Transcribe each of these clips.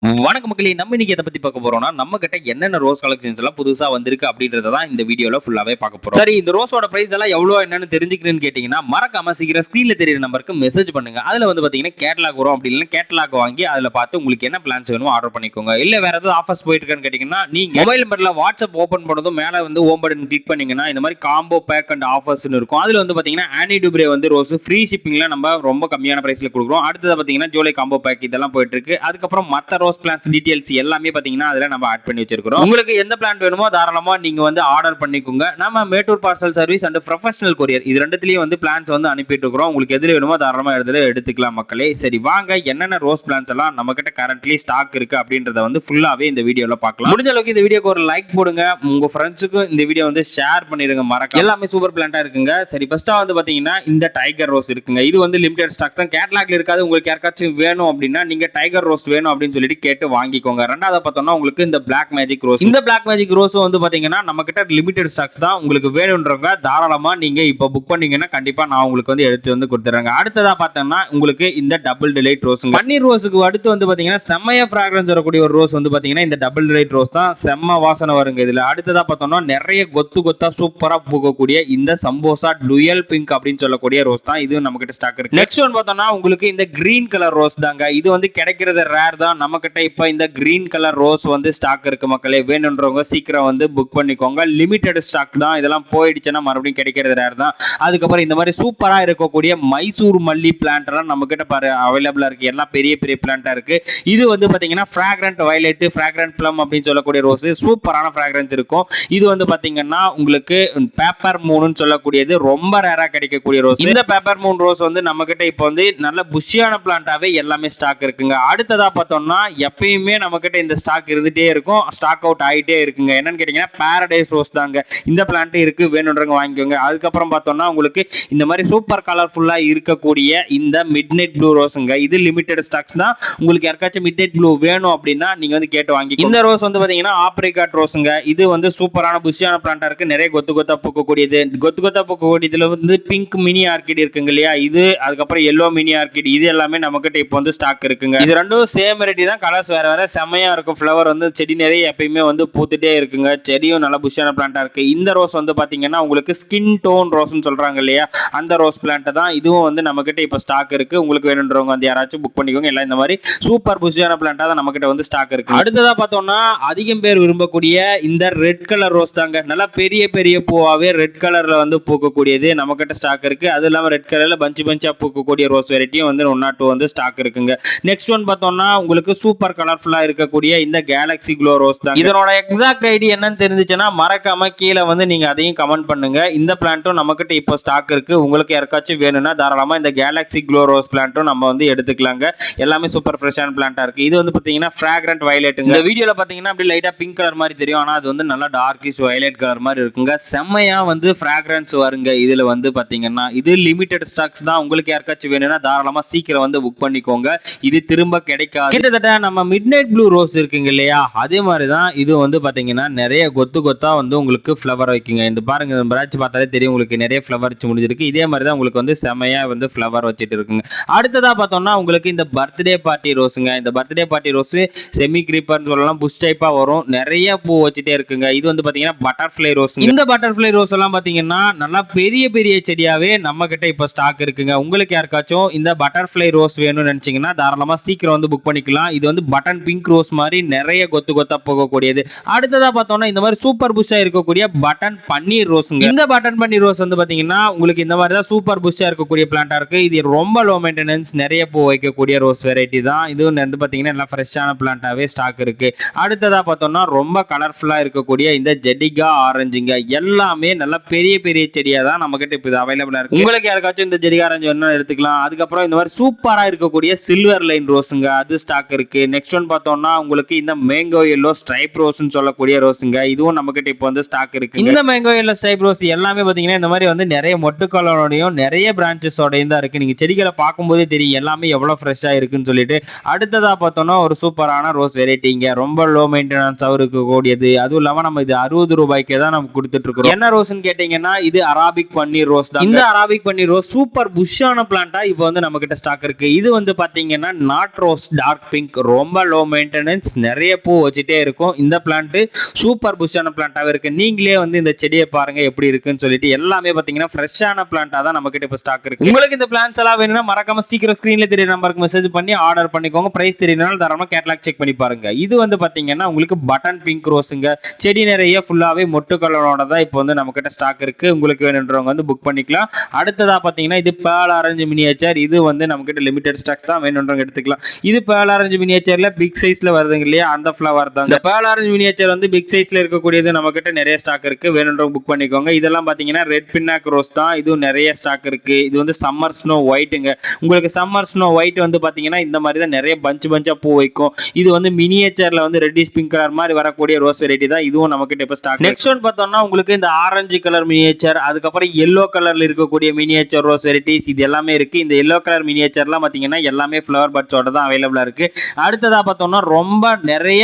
வணக்க மக்களே, நம்ம இன்னைக்கு எதை பத்தி பார்க்க போறோம்னா, நம்ம கிட்ட என்னென்ன ரோஸ் கலெக்ஷன்ஸ் எல்லாம் புதுசா வந்திருக்கு அப்படின்றத தான் இந்த வீடியோல ஃபுல்லாவே பார்க்க போறோம். சரி, இந்த ரோஸோட பிரைஸ் எல்லாம் எவ்வளவு என்னன்னு தெரிஞ்சுக்கிறேன்னு கேட்டீங்கன்னா, மறக்காம சீக்கிரம் ஸ்கிரீன்ல தெரியுற நம்பருக்கு மெசேஜ் பண்ணுங்க. அதுல வந்து பாத்தீங்கன்னா கேட்டலாக் வரும். அப்படி இல்லைன்னா கேட்டலாக் வாங்கி அதுல பார்த்து உங்களுக்கு என்ன பிளான்ஸ் வேணுமோ ஆர்டர் பண்ணிக்கோங்க. இல்ல வேற ஏதாவது ஆஃபர்ஸ் போயிட்டு இருக்கான்னு கேட்டீங்கன்னா, நீங்க மொபைல் நம்பர்ல வாட்ஸ்அப் ஓபன் பண்ணதும் மேல வந்து ஹோம் பட்டன் கிளிக் பண்ணீங்கன்னா இந்த மாதிரி காம்போ பேக் அண்ட் ஆஃபர்ஸ் இருக்கும். அதுல வந்து பாத்தீங்கன்னா ஆனி டுப்ரே வந்து ரோஸ் ஃப்ரீ ஷிப்பிங்ல நம்ம ரொம்ப கம்மியான பிரைஸ்ல கொடுக்குறோம். அடுத்தது பாத்தீங்கன்னா ஜூலை காம்போ பேக் இதெல்லாம் போயிட்டு இருக்கு. அதுக்கப்புறம் மத்த ரோஸ் பிளான்ஸ் டீடைல்ஸ் எல்லாமே பாத்தீங்கன்னா அதுல நம்ம ஆட் பண்ணி வச்சிருக்கோம். உங்களுக்கு எந்த பிளான் வேணுமோ தாராளமா நீங்க வந்து ஆர்டர் பண்ணிக்கோங்க. நம்ம Mettur parcel service and professional courier இது ரெண்டுத்துலயும் வந்து பிளான்ஸ் வந்து அனுப்பிட்டு இருக்கோம். உங்களுக்கு எதுல வேணுமோ தாராளமா எடுத்துக்கலாம் மக்களே. சரி வாங்க, என்னென்ன ரோஸ் பிளான்ஸ் எல்லாம் நம்ம கிட்ட கரண்ட்லி ஸ்டாக் இருக்கு அப்படின்றத வந்து ஃபுல்லாவே இந்த வீடியோல பார்க்கலாம். முடிஞ்ச அளவுக்கு இந்த வீடியோக்கு ஒரு லைக் போடுங்க. உங்க ஃப்ரெண்ட்ஸுக்கு இந்த வீடியோ வந்து ஷேர் பண்ணிருங்க. மறக்காம எல்லாமே சூப்பர் பிளான்ட்டா இருக்குங்க. சரி, ஃபர்ஸ்டா வந்து பாத்தீங்கன்னா இந்த டைகர் ரோஸ் இருக்குங்க. இது வந்து லிமிடெட் ஸ்டாக்ஸ் தான், கேட்டலாக்ல இருக்காது. உங்களுக்கு யாருக்காச்சும் வேணும் அப்படின்னா நீங்க டைகர் ரோஸ் வேணும் அப்படின்னு சொல்லிட்டு கேட்டு வாங்கிக்கோங்க. ரெண்டாவது பார்த்தோம்னா உங்களுக்கு இந்த பிளாக் மேஜிக் ரோஸ். இந்த பிளாக் மேஜிக் ரோஸ் வந்து பாத்தீங்கன்னா நம்ம கிட்ட லிமிடெட் ஸ்டாக்ஸ் தான். உங்களுக்கு வேணும்ன்றவங்க தாராளமா நீங்க இப்ப புக் பண்ணீங்கன்னா கண்டிப்பா நான் உங்களுக்கு வந்து எடுத்து வந்து கொடுத்துறேங்க. அடுத்ததா பார்த்தோம்னா உங்களுக்கு இந்த டபுள் டிலைட் ரோஸ். பன்னீர் ரோஸுக்கு அடுத்து வந்து பாத்தீங்கன்னா செம்மைய ஃபிராக்ரன்ஸ் வரக்கூடிய ஒரு ரோஸ் வந்து பாத்தீங்கன்னா இந்த டபுள் டிலைட் ரோஸ் தான். செம்ம வாசனை வருங்க இதுல. அடுத்ததா பார்த்தோம்னா நிறைய கொத்து கொத்தா சூப்பரா பூக்கக்கூடிய இந்த சம்போசா டுயல் பிங்க் அப்படின்னு சொல்லக்கூடிய ரோஸ் தான். இது நம்ம கிட்ட ஸ்டாக் இருக்கு. நெக்ஸ்ட் ஒன் பார்த்தோம்னா உங்களுக்கு இந்த கிரீன் கலர் ரோஸ் தாங்க. இது வந்து கிடைக்கிறது ரேர் தான். நம்ம கிட்ட இப்ப இந்த கிரீன் கலர் ரோஸ் வந்து ஸ்டாக் இருக்கு மக்களே. வேணும்ன்றவங்க சீக்கிரம் வந்து புக் பண்ணிக்கோங்க. லிமிடெட் ஸ்டாக் தான். இதெல்லாம் போயிடுச்சுன்னா மறுபடியும் கிடைக்கிறது ரேர் தான். அதுக்கப்புறம் இந்த மாதிரி சூப்பரா இருக்கக்கூடிய மைசூர் மல்லி பிளான்ட் எல்லாம் நம்ம கிட்ட பாரு அவைலபிளா இருக்கு. எல்லாம் பெரிய பெரிய பிளான்ட்டா இருக்கு. இது வந்து பாத்தீங்கன்னா ஃபிராக்ரன்ட் வயலட், ஃபிராக்ரன்ட் ப்ளம் அப்படின்னு சொல்லக்கூடிய ரோஸ். சூப்பரான ஃபிராக்ரன்ஸ் இருக்கும். இது வந்து பாத்தீங்கன்னா உங்களுக்கு பேப்பர் மூன் சொல்லக்கூடியது ரொம்ப ரேரா கிடைக்கக்கூடிய ரோஸ். இந்த பேப்பர் மூன் ரோஸ் வந்து நம்ம கிட்ட இப்போ வந்து நல்ல புஷியான பிளான்ட்டாவே எல்லாமே ஸ்டாக் இருக்குங்க. அடுத்ததா பார்த்தோம்னா எப்பயுமே நம்ம கிட்ட இந்த ஸ்டாக் இருந்துட்டே இருக்கும். ஸ்டாக் அவுட் ஆகிட்டே இருக்குங்க. என்னன்னு கேட்டீங்கன்னா பாரடைஸ் ரோஸ் தாங்க. இந்த பிளான்ட் இருக்கு, வேணும்ன்றவங்க வாங்கிக்கோங்க. அதுக்கப்புறம் பார்த்தோம்னா உங்களுக்கு இந்த மாதிரி சூப்பர் கலர்ஃபுல்லா இருக்கக்கூடிய இந்த மிட் நைட் ப்ளூ ரோஸுங்க. இது லிமிடெட் ஸ்டாக்ஸ் தான். உங்களுக்கு யாருக்காச்சும் மிட் நைட் ப்ளூ வேணும் அப்படின்னா நீங்க வந்து கேட்டு வாங்கி. இந்த ரோஸ் வந்து பாத்தீங்கன்னா ஆப்ரிகாட் ரோஸுங்க. இது வந்து சூப்பரான புஷியான பிளான்ட்டா இருக்கு. நிறைய கொத்து கொத்தா பூக்கக்கூடியது. கொத்து கொத்தா பூக்கக்கூடியதுல வந்து பிங்க் மினி ஆர்கிட் இருக்குங்க இல்லையா, இது அதுக்கப்புறம் எல்லோ மினி ஆர்கிட் இது எல்லாமே நம்ம கிட்ட இப்போ வந்து ஸ்டாக் இருக்குங்க. இது ரெண்டும் சேம் வெரைட்டி தான், கலர்ஸ் வேற வேற. செமையா இருக்கும். ஃப்ளவர் வந்து செடி நிறைய எப்பயுமே வந்து பூத்துட்டே இருக்குங்க. செடியும் நல்ல புஷியான பிளான்ட்டா இருக்கு. இந்த ரோஸ் வந்து பாத்தீங்கன்னா உங்களுக்கு ஸ்கின் டோன் ரோஸ்னு சொல்றாங்க இல்லையா, அந்த ரோஸ் பிளான்ட் தான். இதுவும் வந்து நம்ம கிட்ட இப்போ ஸ்டாக் இருக்கு. உங்களுக்கு வேணும்ன்றவங்க வந்து யாராச்சும் புக் பண்ணிக்கோங்க. எல்லாம் இந்த மாதிரி சூப்பர் புஷியான பிளான்ட்டா தான் நம்ம கிட்ட வந்து ஸ்டாக் இருக்கு. அடுத்ததா பார்த்தோம்னா அதிகம் பேர் விரும்பக்கூடிய இந்த ரெட் கலர் ரோஸ் தாங்க. நல்லா பெரிய பெரிய பூவாவே ரெட் கலர்ல வந்து பூக்கக்கூடியது நம்ம கிட்ட ஸ்டாக் இருக்கு. அது இல்லாம ரெட் கலர்ல பஞ்சா பூக்கக்கூடிய ரோஸ் வெரைட்டியும் வந்து 1 or 2 வந்து ஸ்டாக் இருக்குங்க. நெக்ஸ்ட் ஒன் பார்த்தோம்னா உங்களுக்கு சூப்பர் கலர்ஃபுல்லா இருக்கக்கூடிய இந்த கேலக்ஸி க்ளோ ரோஸ் தான். இதனோட எக்ஸாக்ட் ஐடி என்னன்னு தெரிஞ்சுச்சுன்னா மறக்காம கீழே வந்து நீங்க அதையும் கமெண்ட் பண்ணுங்க. இந்த பிளான்ட்டும் நம்ம கிட்ட இப்போ ஸ்டாக் இருக்கு. உங்களுக்கு யாருக்காச்சும் வேணும்னா தாராளமா இந்த கேலக்ஸி க்ளோ ரோஸ் பிளான்ட்டும் நம்ம வந்து எடுத்துக்கலாங்க. எல்லாமே சூப்பர் ஃப்ரெஷ்ஷான பிளான்ட்டா இருக்கு. இது வந்து பாத்தீங்கன்னா ஃபிராக்ரன்ட் வயலட்டுங்க. இந்த வீடியோல பாத்தீங்கன்னா அப்படி லைட்டா பிங்க் கலர் மாதிரி தெரியும், ஆனா அது வந்து நல்லா டார்க்கிஷ் வயலட் கலர் மாதிரி இருக்குங்க. செம்மையா வந்து ஃபிராக்ரன்ஸ் வருங்க. இதுல வந்து பாத்தீங்கன்னா இது லிமிடெட் ஸ்டாக்ஸ் தான். உங்களுக்கு யாருக்காச்சும் வேணும்னா தாராளமா சீக்கிரம் வந்து புக் பண்ணிக்கோங்க. இது திரும்ப கிடைக்காது. கிட்டத்தட்ட நம்ம மிட் நைட் ப்ளூ ரோஸ் இருக்குங்க இல்லையா, அதே மாதிரி தான் இது வந்து பாத்தீங்கன்னா நிறைய கொத்து கொத்தா வந்து உங்களுக்கு ஃப்ளவர் வைக்குங்க. இந்த பாருங்க, இந்த பிரான்ச் பார்த்தாலே தெரியும் உங்களுக்கு நிறைய ஃப்ளவர் வச்சு முடிஞ்சிருக்கு. இதே மாதிரி தான் உங்களுக்கு வந்து செமையா வந்து ஃப்ளவர் வச்சுட்டு இருக்குங்க. அடுத்ததா பார்த்தோம்னா உங்களுக்கு இந்த பர்த்டே பார்ட்டி ரோஸுங்க. இந்த பர்த்டே பார்ட்டி ரோஸ் செமி கிரீப்பர்னு சொல்லலாம், புஷ் டைப்பா வரும். நிறைய பூ வச்சுட்டே இருக்குங்க. இது வந்து பாத்தீங்கன்னா பட்டர்ஃப்ளை ரோஸ். இந்த பட்டர்ஃப்ளை ரோஸ் எல்லாம் பாத்தீங்கன்னா நல்லா பெரிய பெரிய செடியாவே நம்ம கிட்ட இப்ப ஸ்டாக் இருக்குங்க. உங்களுக்கு யாருக்காச்சும் இந்த பட்டர்ஃப்ளை ரோஸ் வேணும்னு நினைச்சீங்கன்னா தாராளமா சீக்கிரம் வந்து புக் பண்ணிக்கலாம். இது வந்து பட்டன் பிங்க் ரோஸ் மாதிரி நிறைய கொத்து கொத்தா போகக்கூடியது. அடுத்ததா பார்த்தோம்னா இந்த மாதிரி சூப்பர் புஷ்ஷா இருக்கக்கூடிய பட்டன் பன்னீர் ரோஸுங்க. இந்த பட்டன் பன்னீர் ரோஸ் வந்து பாத்தீங்கன்னா உங்களுக்கு இந்த மாதிரி தான் சூப்பர் புஷ்ஷா இருக்கக்கூடிய பிளான்ட்டா இருக்கு. இது ரொம்ப லோ மெயின்டெனன்ஸ், நிறைய பூ வைக்கக்கூடிய ரோஸ் வெரைட்டி தான். இது வந்து பாத்தீங்கன்னா எல்லாம் ஃப்ரெஷ்ஷான பிளான்ட்டாவே ஸ்டாக் இருக்கு. அடுத்ததா பார்த்தோம்னா ரொம்ப கலர்ஃபுல்லா இருக்கக்கூடிய இந்த ஜெடிகா ஆரஞ்சுங்க. எல்லாமே நல்ல பெரிய பெரிய செடியா தான் நம்ம கிட்ட இப்போ அவைலபிளா இருக்கு. உங்களுக்கு யாருக்காச்சும் இந்த ஜெடிகா ஆரஞ்சு வேணும்னா எடுத்துக்கலாம். அதுக்கப்புறம் இந்த மாதிரி சூப்பரா இருக்கக்கூடிய சில்வர் லைன் ரோஸுங்க, அது ஸ்டாக் இருக்கு. நெக்ஸ்ட் ஒன் பார்த்தோம்னா உங்களுக்கு இந்த மேங்கோ எல்லோ ஸ்ட்ரைப் ரோஸ்னு சொல்லக்கூடிய ரோஸுங்க. இதுவும் நம்ம கிட்ட இப்போ வந்து ஸ்டாக் இருக்கு. இந்த மேங்கோ எல்லோ ஸ்ட்ரைப் ரோஸ் எல்லாமே பாத்தீங்கன்னா இந்த மாதிரி வந்து நிறைய மொட்டுக்களோடையும் நிறைய பிரான்ச்சஸோடையும் தான் இருக்கு. நீங்க செடிகளை பார்க்கும்போதே தெரியும் எல்லாமே எவ்வளவு ஃப்ரெஷ்ஷா இருக்குன்னு சொல்லிட்டு. அடுத்ததா பார்த்தோம்னா ஒரு சூப்பரான ரோஸ் வெரைட்டிங்க. ரொம்ப லோ மெயின்டெனன்ஸ் இருக்கக்கூடியது. அதுவும் இல்லாம நம்ம இது 60 ரூபாய்க்கே தான் நம்ம கொடுத்துட்டு இருக்கோம். என்ன ரோஸ்னு கேட்டீங்கன்னா இது அராபிக் பன்னீர் ரோஸ் தான். இந்த அராபிக் பன்னீர் ரோஸ் சூப்பர் புஷ்ஷான பிளான்ட்டா இப்போ வந்து நம்ம கிட்ட ஸ்டாக் இருக்கு. இது வந்து பாத்தீங்கன்னா நாட் ரோஸ் டார்க் பிங்க் ரொம்ப லோ மெயின்டெனன்ஸ், நிறைய பூ வச்சுட்டே இருக்கும். இந்த பிளான்ட் சூப்பர் புஷ்ஷான பிளான்ட்டாவே இருக்கு. நீங்களே வந்து இந்த செடியை பாருங்க எப்படி இருக்குன்னு சொல்லிட்டு. எல்லாமே பாத்தீங்கன்னா ஃப்ரெஷ்ஷான பிளான்ட்டா தான் நம்ம கிட்ட இப்ப ஸ்டாக் இருக்கு. உங்களுக்கு இந்த பிளான்ஸ் எல்லாம் வேணும்னா மறக்காம சீக்கிரம் ஸ்கிரீன்ல தெரிய நம்பருக்கு மெசேஜ் பண்ணி ஆர்டர் பண்ணிக்கோங்க. பிரைஸ் தெரியறனால தாராளமா கேட்டலாக் செக் பண்ணி பாருங்க. இது வந்து பாத்தீங்கன்னா உங்களுக்கு பட்டன் பிங்க் ரோஸுங்க. செடி நிறைய ஃபுல்லாவே மொட்டு கலரோட தான் இப்போ வந்து நம்ம கிட்ட ஸ்டாக் இருக்கு. உங்களுக்கு வேணுன்றவங்க வந்து புக் பண்ணிக்கலாம். அடுத்ததா பாத்தீங்கன்னா இது பேர்ல் ஆரஞ்சு மினியேச்சர். இது வந்து நம்ம கிட்ட லிமிடெட் ஸ்டாக்ஸ் தான், வேணுன்றவங்க எடுத்துக்கலாம். இது பேர்ல் ஆரஞ்சு மினியேச்சர்ல பிக் சைஸ்ல வருதுங்க இல்லையா, அந்த ஃப்ளவர் தான். இந்த பேர்ல் ஆரஞ்சு மினியேச்சர் வந்து பிக் சைஸ்ல இருக்கக்கூடியது நம்ம கிட்ட நிறைய ஸ்டாக் இருக்கு. வேணுன்றவங்க புக் பண்ணிக்கோங்க. இதெல்லாம் பாத்தீங்கன்னா ரெட் பின்னாக் ரோஸ் தான். இதுவும் நிறைய ஸ்டாக் இருக்கு. இது வந்து சம்மர் ஸ்னோ ஒயிட்டுங்க. உங்களுக்கு சம்மர் ஸ்னோ ஒயிட் வந்து பாத்தீங்கன்னா இந்த மாதிரி தான் நிறைய பஞ்சா பூ வைக்கும். இது வந்து மினியேச்சர்ல வந்து ரெட்டிஷ் பிங்க் கலர் மாதிரி வரக்கூடிய ரோஸ் வெரைட்டி தான். இதுவும் நம்ம கிட்ட இப்ப ஸ்டாக். நெக்ஸ்ட் ஒன் பார்த்தோம்னா உங்களுக்கு இந்த ஆரஞ்சு கலர் மினியேச்சர், அதுக்கப்புறம் எல்லோ கலர்ல இருக்கக்கூடிய மினியேச்சர் ரோஸ் வெரைட்டிஸ் இது எல்லாமே இருக்கு. இந்த எல்லோ கலர் மினியேச்சர்லாம் பாத்தீங்கன்னா எல்லாமே ஃப்ளவர் பட்ஸோட தான் அவைலபிளா இருக்கு. அடுத்ததா பார்த்தோம்னா ரொம்ப நிறைய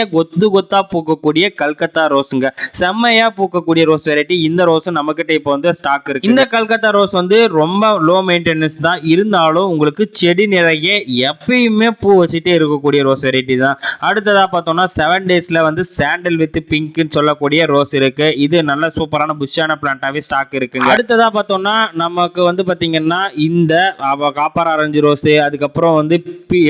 கொத்தா பூக்கக்கூடிய கல்கத்தா ரோஸுங்க. செம்மையா பூக்கக்கூடிய ரோஸ் வெரைட்டி. இந்த ரோஸ் நம்ம கிட்ட இப்போ வந்து ஸ்டாக் இருக்கு. இந்த கல்கத்தா ரோஸ் வந்து ரொம்ப லோ மெயின்டெனன்ஸ் தான், இருந்தாலும் உங்களுக்கு செடி நிறைய எப்பயுமே பூ வச்சுட்டே இருக்கக்கூடிய ரோஸ் வெரைட்டி தான். அடுத்ததா பார்த்தோம்னா 7 டேஸ்ல வந்து சாண்டல் வித் பிங்க்னு சொல்லக்கூடிய ரோஸ் இருக்கு. இது நல்ல சூப்பரான புஷ்ஷான பிளான்ட்டாவே ஸ்டாக் இருக்குங்க. அடுத்ததா பார்த்தோம்னா நமக்கு வந்து பாத்தீங்கன்னா இந்த காப்பர் ஆரஞ்சு ரோஸ், அதுக்கப்புறம் வந்து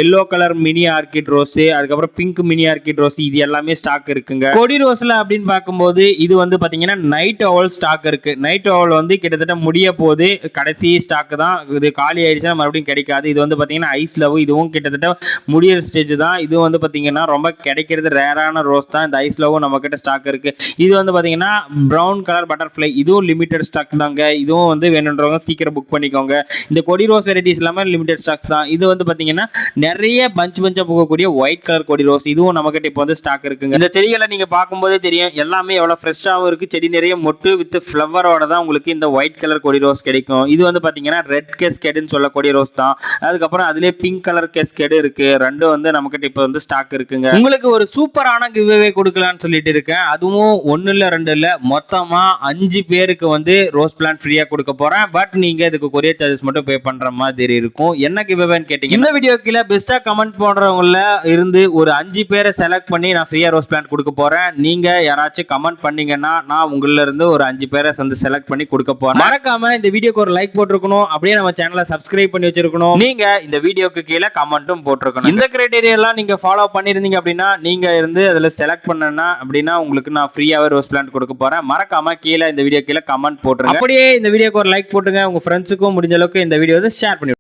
yellow colour mini orchid rose, அதுக்கப்புறம் பிங்க் மினி ஆர்கிட் ரோஸ், இது எல்லாமே ஸ்டாக் இருக்குங்க. கொடி ரோஸ்ல அப்படின்னு பார்க்கும்போது இது வந்து பாத்தீங்கன்னா நைட் ஓவல் ஸ்டாக் இருக்கு. நைட் ஓவல் வந்து கிட்டத்தட்ட முடிய போது, கடைசி ஸ்டாக் தான். இது காலி ஆயிடுச்சுன்னா மறுபடியும் கிடைக்காது. இது வந்து பாத்தீங்கன்னா ஐஸ் லவ், இதுவும் கிட்டத்தட்ட முடிய ஸ்டேஜ் தான். இது வந்து பாத்தீங்கன்னா ரொம்ப கிடைக்கிறது ரேரான ரோஸ் தான். இந்த ஐஸ் லவ் நம்ம கிட்ட ஸ்டாக் இருக்கு. இது வந்து பாத்தீங்கன்னா பிரவுன் கலர் பட்டர்ஃப்ளை, இதுவும் லிமிடெட் ஸ்டாக் தாங்க. இதுவும் வந்து வேணுன்றவங்க சீக்கிரம் புக் பண்ணிக்கோங்க. இந்த கொடி ரோஸ் வெரைட்டிஸ் எல்லாமே லிமிடெட் ஸ்டாக்ஸ் தான். இது வந்து பாத்தீங்கன்னா நிறைய பஞ்சா போகக்கூடிய ஒயிட் கலர் கொடி ரோஸ், இதுவும் நம்ம கிட்ட இப்போ வந்து ஸ்டாக் இருக்குங்க. இந்த செடிகளை நீங்க பார்க்கும்போதே தெரியும் எல்லாமே எவ்வளவு ஃப்ரெஷ்ஷாவும் இருக்கு. செடி நிறைய மொட்டு வித் ஃப்ளவரோட தான் உங்களுக்கு இந்த ஒயிட் கலர் கொடி ரோஸ் கிடைக்கும். இது வந்து பாத்தீங்கன்னா ரெட் கேஸ்கேட்னு சொல்லக்கூடிய ரோஸ் தான். அதுக்கப்புறம் அதுலயே பிங்க் கலர் கேஸ்கேட் இருக்கு. ரெண்டும் வந்து நம்ம கிட்ட இப்போ வந்து ஸ்டாக் இருக்குங்க. உங்களுக்கு ஒரு சூப்பரான கிவ்அவே கொடுக்கலாம்னு சொல்லிட்டு இருக்கேன். அதுவும் 1 இல்ல 2 இல்ல, மொத்தமா 5 பேருக்கு வந்து ரோஸ் பிளான்ட் ஃப்ரீயா கொடுக்க போறேன். பட் நீங்க இதுக்கு கொரியர் சார்ஜஸ் மட்டும் பே பண்ற மாதிரி இருக்கும். என்ன கிவ்அவேன்னு கேட்டீங்க, இந்த வீடியோ கீழே பெஸ்டா கமெண்ட் போடுறவங்கள இருந்து ஒரு 5 பேரை செலக்ட் பண்ணி நான் ஃப்ரீயா ரோஸ் பிளான்ட் கொடுக்க போறேன். நீங்க யாராச்சும் கமெண்ட் பண்ணீங்கன்னா நான் உங்கள இருந்து ஒரு 5 பேரை வந்து செலக்ட் பண்ணி கொடுக்க போறேன். மறக்காம இந்த வீடியோக்கு ஒரு லைக் போட்டுருக்கணும். அப்படியே நம்ம சேனலை சப்ஸ்கிரைப் பண்ணி வச்சிருக்கணும். நீங்க இந்த வீடியோக்கு கீழே கமெண்ட்டும் போட்டுருக்கணும். இந்த கிரைட்டீரியா எல்லாம் நீங்க ஃபாலோ பண்ணிருந்தீங்க அப்படின்னா, நீங்க இருந்து அதுல செலக்ட் பண்ணனா அப்படின்னா உங்களுக்கு நான் ஃப்ரீயாவே ரோஸ் பிளான்ட் கொடுக்க போறேன். மறக்காம கீழே இந்த வீடியோ கீழே கமெண்ட் போட்டுருங்க. அப்படியே இந்த வீடியோக்கு ஒரு லைக் போட்டுங்க. உங்க ஃப்ரெண்ட்ஸுக்கும் முடிஞ்ச அளவுக்கு இந்த வீடியோ ஷேர் பண்ணி